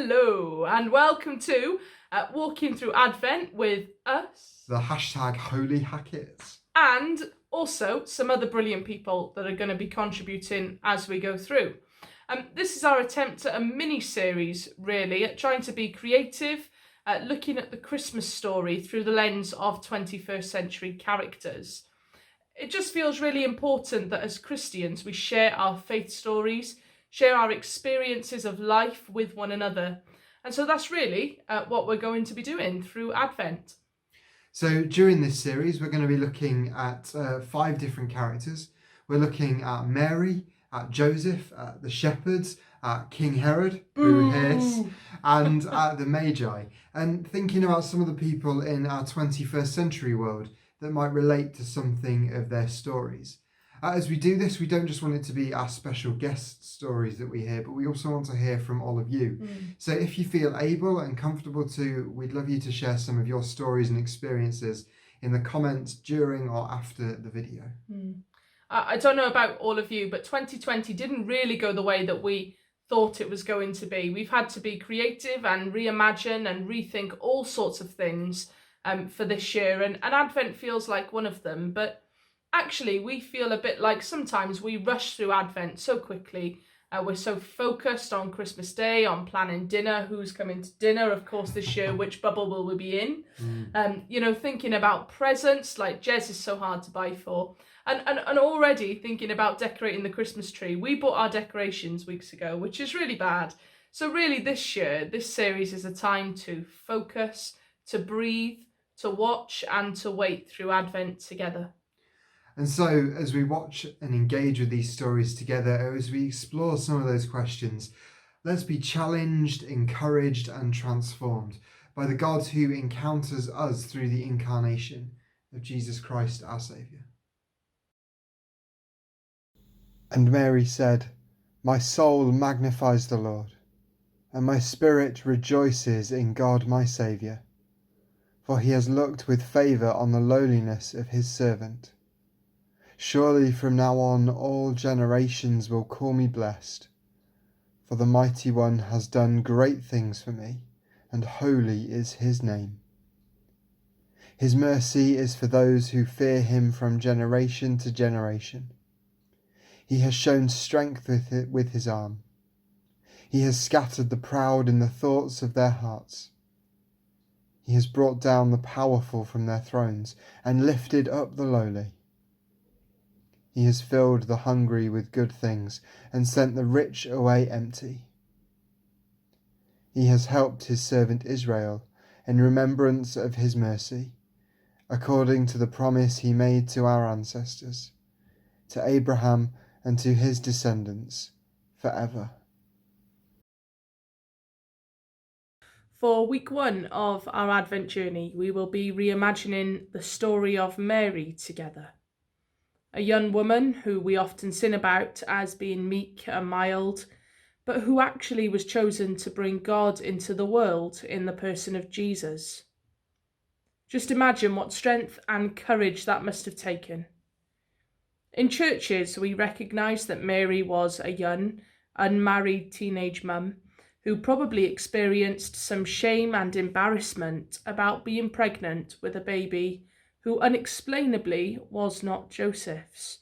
Hello and welcome to Walking Through Advent with us. The hashtag Holy Hackets. And also some other brilliant people that are going to be contributing as we go through. This is our attempt at a mini-series, really, at trying to be creative, looking at the Christmas story through the lens of 21st century characters. It just feels really important that as Christians we share our faith stories, share our experiences of life with one another. And so that's really what we're going to be doing through Advent. So during this series, we're going to be looking at 5 different characters. We're looking at Mary, at Joseph, at the shepherds, at King Herod, boo hiss, and at the Magi, and thinking about some of the people in our 21st century world that might relate to something of their stories. As we do this, we don't just want it to be our special guest stories that we hear, but we also want to hear from all of you. So if you feel able and comfortable to, we'd love you to share some of your stories and experiences in the comments during or after the video. I don't know about all of you, but 2020 didn't really go the way that we thought it was going to be. We've had to be creative and reimagine and rethink all sorts of things for this year, and Advent feels like one of them. But actually, we feel a bit like sometimes we rush through Advent so quickly. We're so focused on Christmas Day, on planning dinner, who's coming to dinner, of course, this year, which bubble will we be in? Thinking about presents, like Jez is so hard to buy for. And already thinking about decorating the Christmas tree. We bought our decorations weeks ago, which is really bad. So really this year, this series is a time to focus, to breathe, to watch and to wait through Advent together. And so as we watch and engage with these stories together, as we explore some of those questions, let's be challenged, encouraged and transformed by the God who encounters us through the incarnation of Jesus Christ our Saviour. And Mary said, "My soul magnifies the Lord, and my spirit rejoices in God my Saviour, for he has looked with favour on the lowliness of his servant. Surely from now on all generations will call me blessed, for the Mighty One has done great things for me, and holy is his name. His mercy is for those who fear him from generation to generation. He has shown strength with his arm. He has scattered the proud in the thoughts of their hearts. He has brought down the powerful from their thrones and lifted up the lowly. He has filled the hungry with good things and sent the rich away empty. He has helped his servant Israel in remembrance of his mercy, according to the promise he made to our ancestors, to Abraham and to his descendants forever." For week 1 of our Advent journey, we will be reimagining the story of Mary together. A young woman who we often sing about as being meek and mild, but who actually was chosen to bring God into the world in the person of Jesus. Just imagine what strength and courage that must have taken. In churches, we recognise that Mary was a young, unmarried teenage mum who probably experienced some shame and embarrassment about being pregnant with a baby who unexplainably was not Joseph's.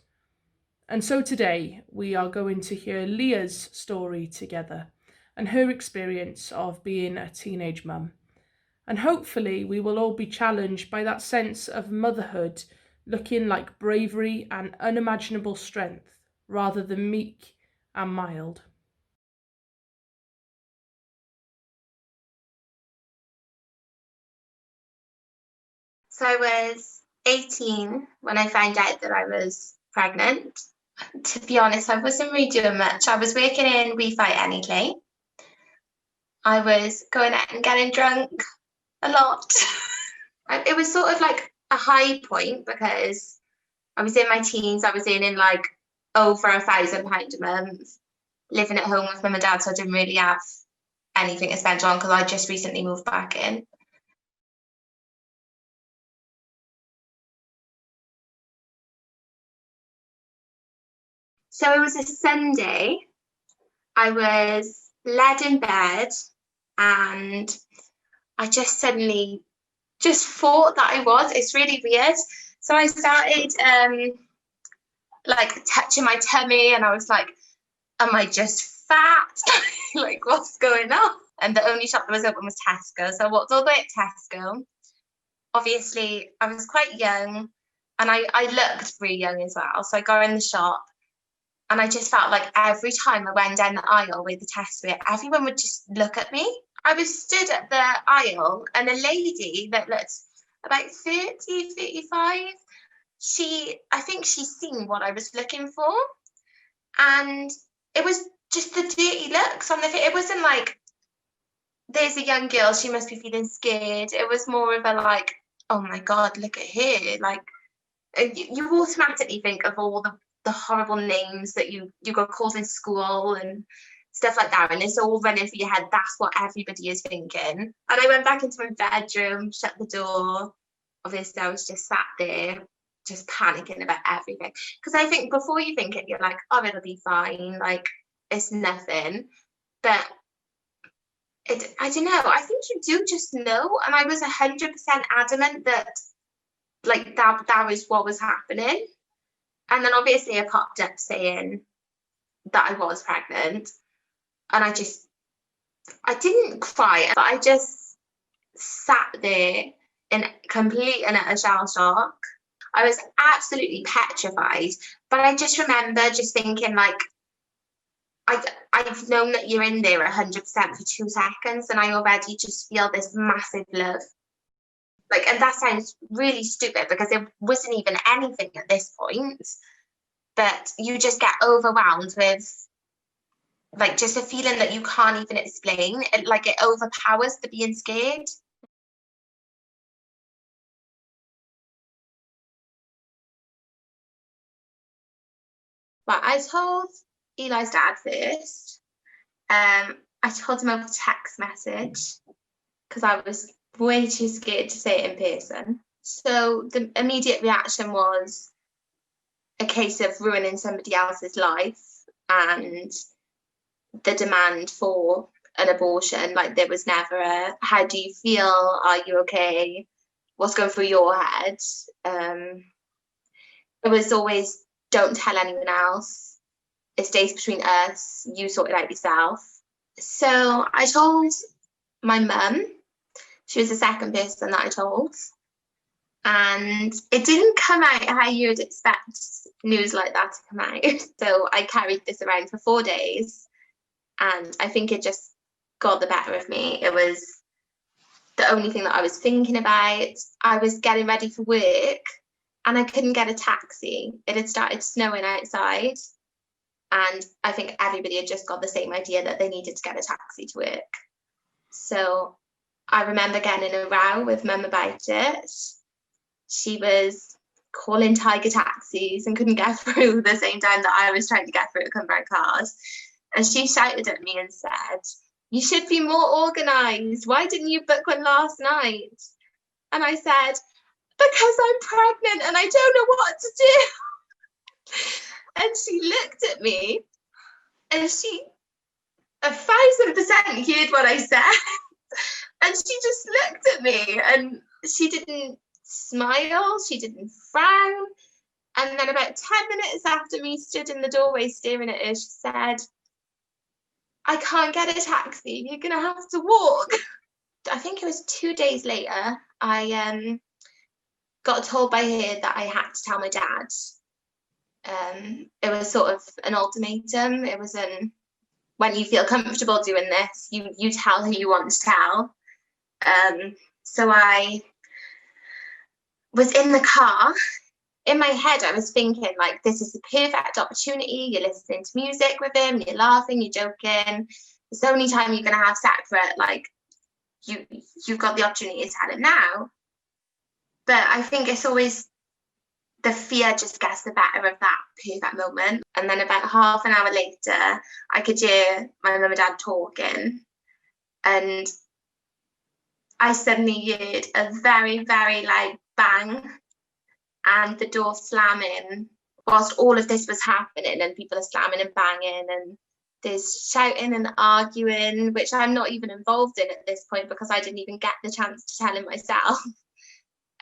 And so today we are going to hear Leah's story together and her experience of being a teenage mum. And hopefully we will all be challenged by that sense of motherhood looking like bravery and unimaginable strength rather than meek and mild. So I was 18 when I found out that I was pregnant. To be honest, I wasn't really doing much. I was working in We Fight Anything. I was going out and getting drunk a lot. It was sort of like a high point because I was in my teens. I was earning like over £1,000 a month, living at home with mum and dad, so I didn't really have anything to spend on because I just recently moved back in. So it was a Sunday. I was led in bed and I just suddenly just thought that I was. It's really weird. So I started like touching my tummy, and I was like, am I just fat? Like, what's going on? And the only shop that was open was Tesco. So I walked all the way to Tesco. Obviously, I was quite young, and I looked really young as well. So I go in the shop, and I just felt like every time I went down the aisle with the Tesco, everyone would just look at me. I was stood at the aisle, and a lady that looked about 30, 35, I think she's seen what I was looking for. And it was just the dirty looks on the face. It wasn't like, there's a young girl, she must be feeling scared. It was more of a like, oh my God, look at her. Like, you automatically think of all the horrible names that you got called in school and stuff like that. And it's all running through your head. That's what everybody is thinking. And I went back into my bedroom, shut the door. Obviously, I was just sat there, just panicking about everything. Because I think before you think it, you're like, oh, it'll be fine. Like, it's nothing. But I don't know. I think you do just know. And I was 100% adamant that, like, that was what was happening. And then obviously I popped up saying that I was pregnant. And I didn't cry, but I just sat there in complete and utter shell shock. I was absolutely petrified. But I just remember just thinking, like, I've known that you're in there 100% for 2 seconds, and I already just feel this massive love. Like, and that sounds really stupid because there wasn't even anything at this point, but you just get overwhelmed with, like, just a feeling that you can't even explain. It overpowers the being scared. But I told Eli's dad first. I told him over text message because I was way too scared to say it in person. So the immediate reaction was a case of ruining somebody else's life and the demand for an abortion. Like, there was never a, how do you feel? Are you okay? What's going through your head? It was always, don't tell anyone else. It stays between us. You sort it out yourself. So I told my mum. She was the second person that I told. And it didn't come out how you would expect news like that to come out. So I carried this around for 4 days, and I think it just got the better of me. It was the only thing that I was thinking about. I was getting ready for work, and I couldn't get a taxi. It had started snowing outside, and I think everybody had just got the same idea that they needed to get a taxi to work. So I remember getting in a row with mum about it. She was calling Tiger taxis and couldn't get through the same time that I was trying to get through to come back cars. And she shouted at me and said, you should be more organised. Why didn't you book one last night? And I said, because I'm pregnant and I don't know what to do. And she looked at me, and she 1,000% heard what I said. And she just looked at me, and she didn't smile, she didn't frown. And then about 10 minutes after me stood in the doorway staring at her, she said, I can't get a taxi, you're gonna have to walk. I think it was 2 days later, I got told by her that I had to tell my dad. It was sort of an ultimatum. It was when you feel comfortable doing this, you tell who you want to tell. So I was in the car. In my head, I was thinking, like, this is the perfect opportunity. You're listening to music with him, you're laughing, you're joking. It's the only time you're going to have separate, like, you've got the opportunity to tell him now. But I think it's always, the fear just gets the better of that perfect moment. And then about half an hour later, I could hear my mum and dad talking. And I suddenly heard a very, very loud bang and the door slamming whilst all of this was happening, and people are slamming and banging. And There's shouting and arguing, which I'm not even involved in at this point because I didn't even get the chance to tell him myself.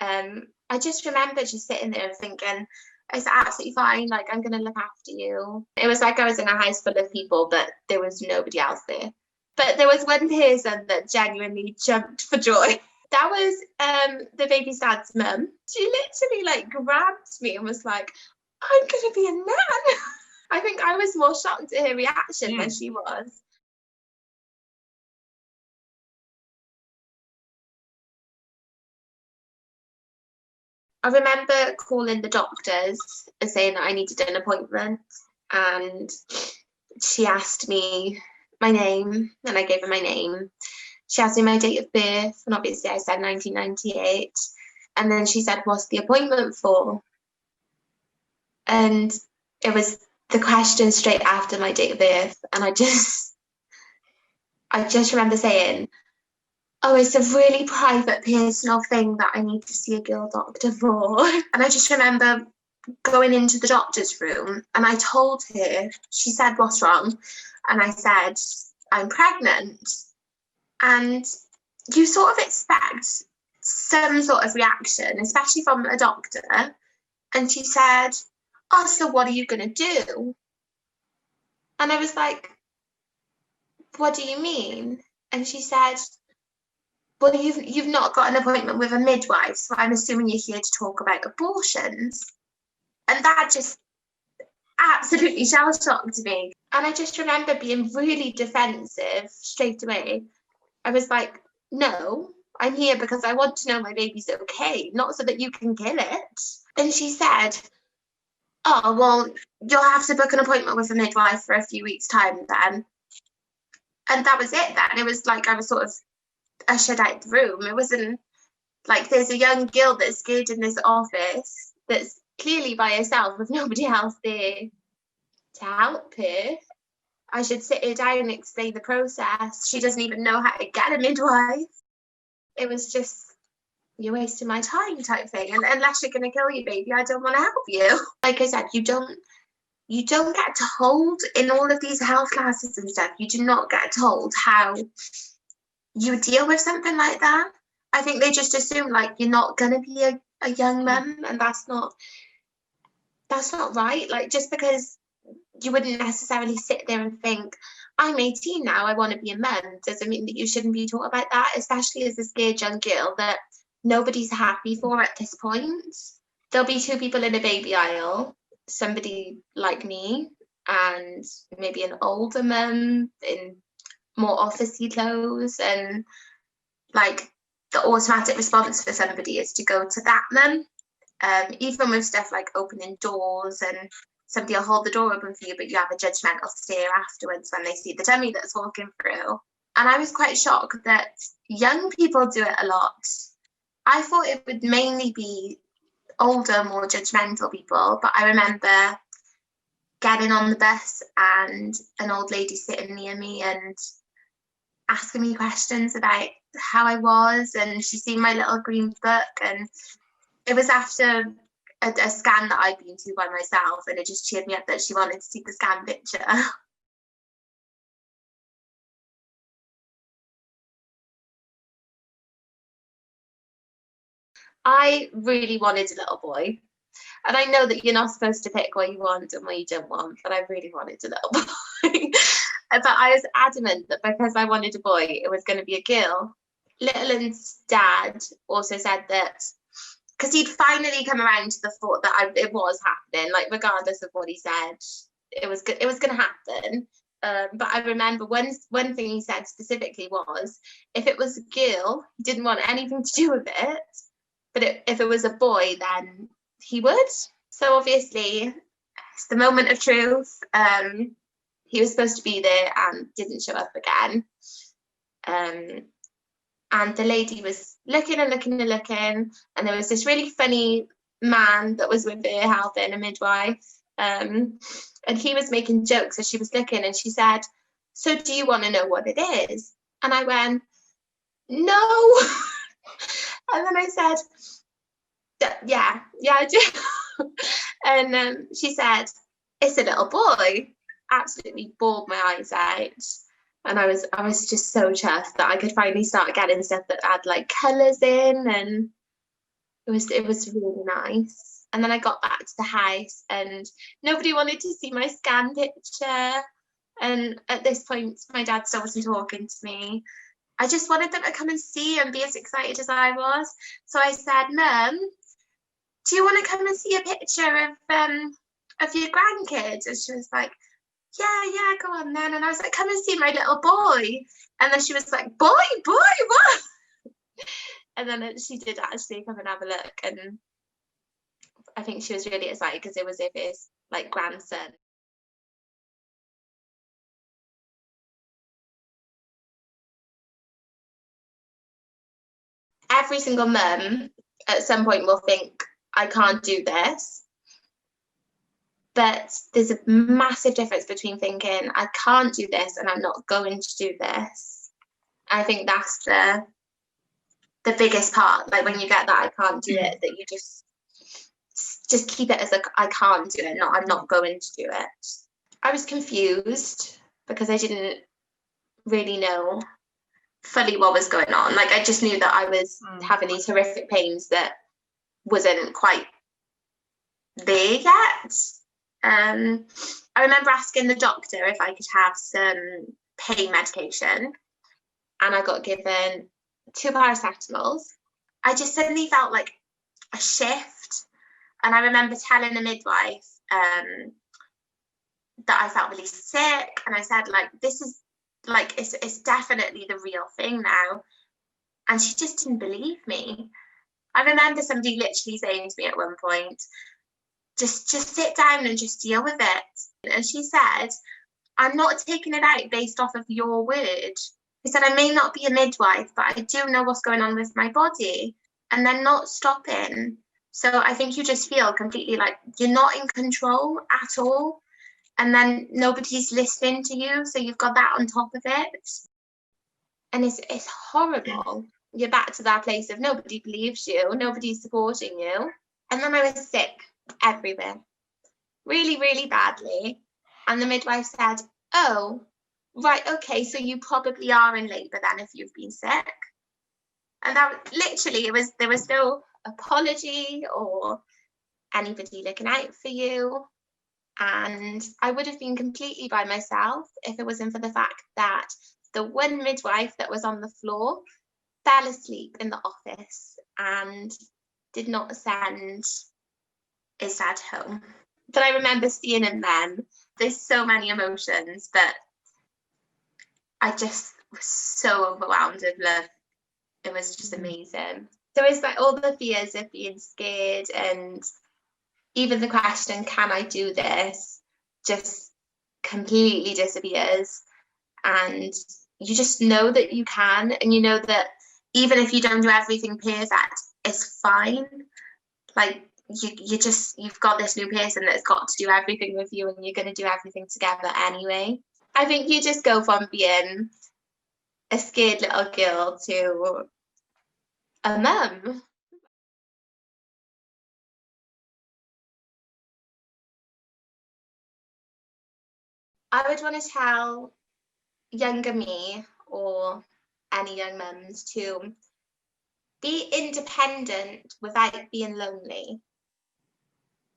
I just remember just sitting there and thinking, it's absolutely fine, like, I'm going to look after you. It was like I was in a house full of people, but there was nobody else there. But there was one person that genuinely jumped for joy. That was the baby's dad's mum. She literally like grabbed me and was like, I'm going to be a nan. I think I was more shocked at her reaction than she was. I remember calling the doctors and saying that I needed an appointment, and she asked me my name, and I gave her my name. She asked me my date of birth, and obviously I said 1998. And then she said, what's the appointment for? And it was the question straight after my date of birth. And I just remember saying, oh, it's a really private, personal thing that I need to see a girl doctor for. And I just remember going into the doctor's room and I told her, she said, what's wrong? And I said, I'm pregnant. And you sort of expect some sort of reaction, especially from a doctor. And she said, oh, so what are you going to do? And I was like, what do you mean? And she said, well, you've not got an appointment with a midwife, so I'm assuming you're here to talk about abortions. And that just absolutely shell-shocked me. And I just remember being really defensive straight away. I was like, no, I'm here because I want to know my baby's okay, not so that you can kill it. And she said, oh, well, you'll have to book an appointment with a midwife for a few weeks' time then. And that was it then. It was like I was sort of ushered out the room. It wasn't like there's a young girl that's scared in this office that's clearly by herself with nobody else there to help her. I should sit her down and explain the process. She doesn't even know how to get a midwife. It was just, you're wasting my time type thing. And unless you're going to kill your baby, I don't want to help you. Like I said, you don't get told in all of these health classes and stuff, you do not get told how you would deal with something like that. I think they just assume like you're not going to be a young mum, and that's not right. Like, just because you wouldn't necessarily sit there and think, I'm 18 now, I want to be a mum, doesn't mean that you shouldn't be taught about that, especially as a scared young girl that nobody's happy for at this point. There'll be two people in a baby aisle, somebody like me and maybe an older mum in more officey clothes, and like the automatic response for somebody is to go to that mum. Even with stuff like opening doors, and somebody will hold the door open for you, but you have a judgmental stare afterwards when they see the dummy that's walking through. And I was quite shocked that young people do it a lot. I thought it would mainly be older, more judgmental people, but I remember getting on the bus and an old lady sitting near me and asking me questions about how I was, and she seen my little green book, and it was after a scan that I'd been to by myself, and it just cheered me up that she wanted to see the scan picture. I really wanted a little boy. And I know that you're not supposed to pick what you want and what you don't want, but I really wanted a little boy. But I was adamant that because I wanted a boy, it was going to be a girl. Little's dad also said that because he'd finally come around to the thought that it was happening, like regardless of what he said, it was going to happen. But I remember one thing he said specifically was, if it was a girl, he didn't want anything to do with it. But if it was a boy, then he would. So obviously, it's the moment of truth. He was supposed to be there and didn't show up again. And the lady was looking and looking and looking, and there was this really funny man that was with her helping, a midwife. And he was making jokes as she was looking, and she said, so do you want to know what it is? And I went, no. And then I said, yeah, I do. And she said, it's a little boy. absolutely bawled my eyes out. And I was just so chuffed that I could finally start getting stuff that had like colours in, and it was really nice. And then I got back to the house and nobody wanted to see my scan picture. And at this point, my dad still wasn't talking to me. I just wanted them to come and see and be as excited as I was. So I said, Mum, do you want to come and see a picture of your grandkids? And she was like, yeah, go on then. And I was like, come and see my little boy. And then she was like, boy, what? And then she did actually come and have a look. And I think she was really excited because it was his like grandson. Every single mum at some point will think, I can't do this. But there's a massive difference between thinking, I can't do this and I'm not going to do this. I think that's the biggest part. Like when you get that I can't do it, that you just keep it as I can't do it, not I'm not going to do it. I was confused because I didn't really know fully what was going on. Like I just knew that I was having these horrific pains that wasn't quite there yet. I remember asking the doctor if I could have some pain medication, and I got given 2 paracetamols. I just suddenly felt like a shift, and I remember telling the midwife that I felt really sick, and I said, like, this is like it's definitely the real thing now, and she just didn't believe me. I remember somebody literally saying to me at one point, just sit down and just deal with it. And she said, I'm not taking it out based off of your word. She said, I may not be a midwife, but I do know what's going on with my body. And they're not stopping. So I think you just feel completely like you're not in control at all. And then nobody's listening to you. So you've got that on top of it. And it's horrible. You're back to that place of nobody believes you, nobody's supporting you. And then I was sick everywhere, really, really badly. And the midwife said, oh, right, okay, so you probably are in labour then if you've been sick. And that literally, there was no apology or anybody looking out for you. And I would have been completely by myself if it wasn't for the fact that the one midwife that was on the floor fell asleep in the office and did not send his dad home. But I remember seeing him then. There's so many emotions, but I just was so overwhelmed with love. It was just amazing. There was like all the fears of being scared, and even the question, can I do this, just completely disappears. And you just know that you can, and you know that even if you don't do everything perfect, it's fine. Like you've got this new person that's got to do everything with you, and you're going to do everything together anyway. I think you just go from being a scared little girl to a mum. I would want to tell younger me, or any young mums, to be independent without being lonely.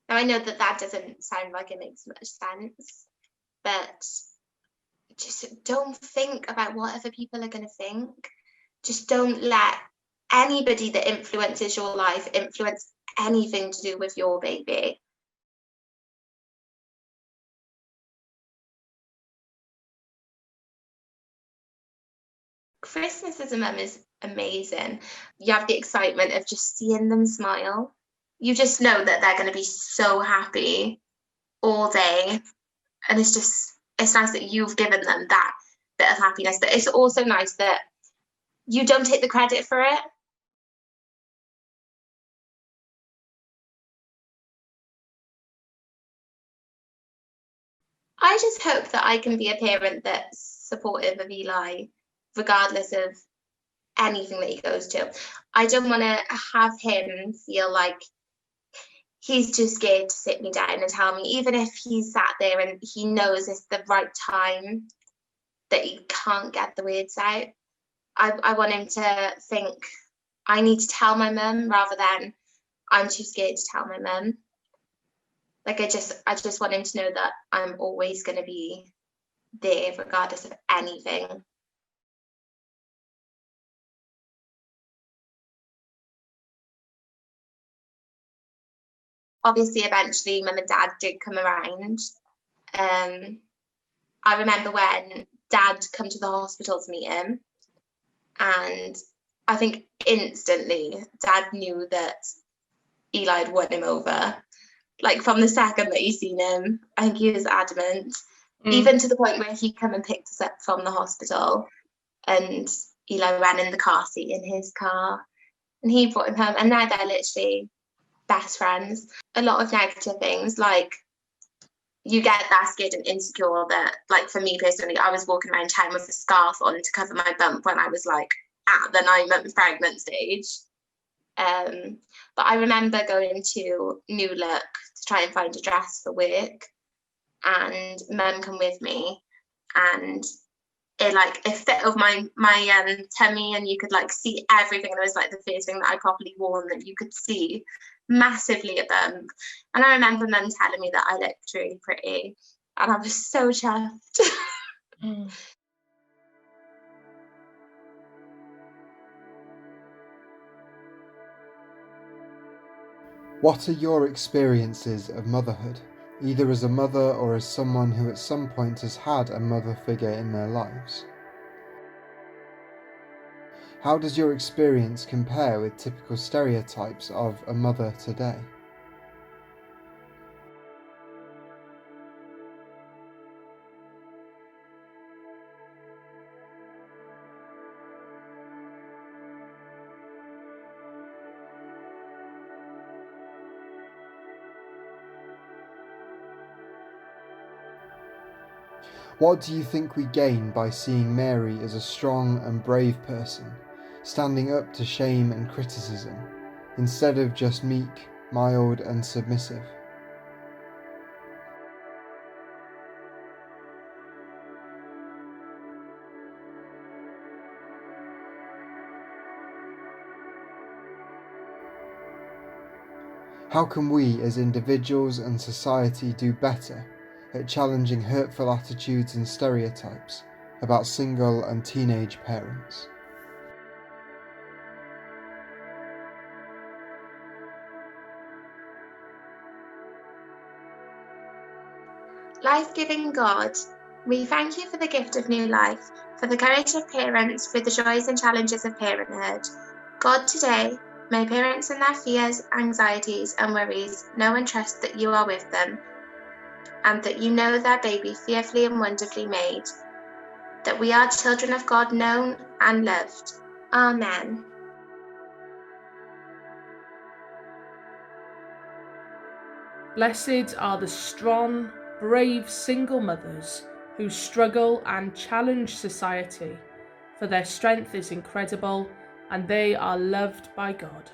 Now, I know that doesn't sound like it makes much sense, but just don't think about what other people are going to think. Just don't let anybody that influences your life influence anything to do with your baby. Christmas as a mum is amazing. You have the excitement of just seeing them smile. You just know that they're going to be so happy all day. And it's nice that you've given them that bit of happiness. But it's also nice that you don't take the credit for it. I just hope that I can be a parent that's supportive of Eli, regardless of anything that he goes to. I don't want to have him feel like he's too scared to sit me down and tell me, even if he's sat there and he knows it's the right time, that he can't get the words out. I want him to think, I need to tell my mum, rather than I'm too scared to tell my mum. Like, I just want him to know that I'm always going to be there regardless of anything. Obviously, eventually, mum and dad did come around. I remember when dad come to the hospital to meet him, and I think instantly dad knew that Eli had won him over. Like, from the second that he seen him, I think he was adamant. Even to the point where he come and picked us up from the hospital, and Eli ran in the car seat in his car, and he brought him home, and now they're literally best friends. A lot of negative things, like, you get that scared and insecure that, like, for me personally, I was walking around town with a scarf on to cover my bump when I was like at the 9-month pregnant stage. But I remember going to New Look to try and find a dress for work, and mum come with me, and it fit over my tummy, and you could like see everything. And it was like the first thing that I properly wore, and that you could see massively a bump. And I remember mum telling me that I looked really pretty, and I was so chuffed. What are your experiences of motherhood, either as a mother or as someone who at some point has had a mother figure in their lives? How does your experience compare with typical stereotypes of a mother today? What do you think we gain by seeing Mary as a strong and brave person, standing up to shame and criticism, instead of just meek, mild and submissive? How can we as individuals and society do better at challenging hurtful attitudes and stereotypes about single and teenage parents? Life-giving God, we thank you for the gift of new life, for the courage of parents, for the joys and challenges of parenthood. God, today, may parents in their fears, anxieties and worries know and trust that you are with them, and that you know their baby fearfully and wonderfully made, that we are children of God, known and loved. Amen. Blessed are the strong, brave single mothers who struggle and challenge society, for their strength is incredible and they are loved by God.